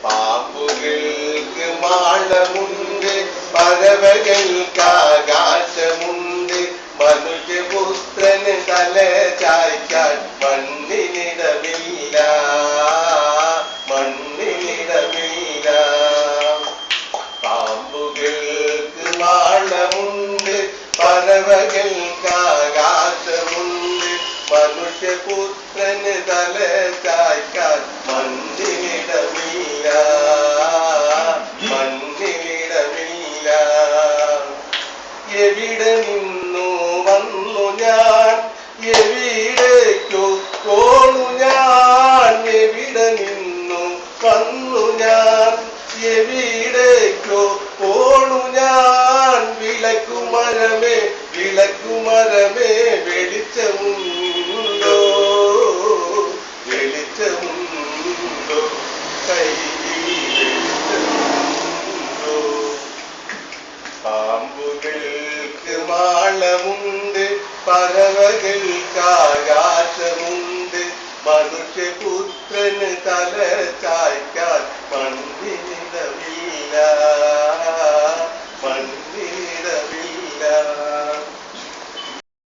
പാമ്പുകൾക്ക് മാളമുണ്ട്, പറവകൾക്കാകാശമുണ്ട്, മനുഷ്യപുത്രന് തല ചായ്ക്കാൻ മണ്ണിനിടമില്ല, മണ്ണിനിടമില്ല. പാമ്പുകൾക്ക് മാളമുണ്ട്, പറവകൾക്കാകാശമുണ്ട്, മനുഷ്യപുത്രന് തല ചായ്ക്കാൻ മണ്ണിനിടമില്ല, മണ്ണിനിടമില്ല. എവിടെ നിന്നു വന്നു ഞാൻ, എവിടേക്കു പോണു ഞാൻ, എവിടെ നിന്നു വന്നു ഞാൻ, എവിടേക്കു പോണു ഞാൻ. വിളക്കുമരമേ വിളക്കുമരമേ വെളിച്ചമുണ്ടോ, വെളിച്ചമുണ്ടോ, കയ്യിൽ വെളിച്ചമുണ്ടോ. പാമ്പുകൾക്ക് മാളമുണ്ട്, പറവകൾക്കാകാശമുണ്ട്, മനുഷ്യപുത്രന് തല ചായ്ക്കാൻ മണ്ണിനിടമില്ല, മണ്ണിനിടമില്ല.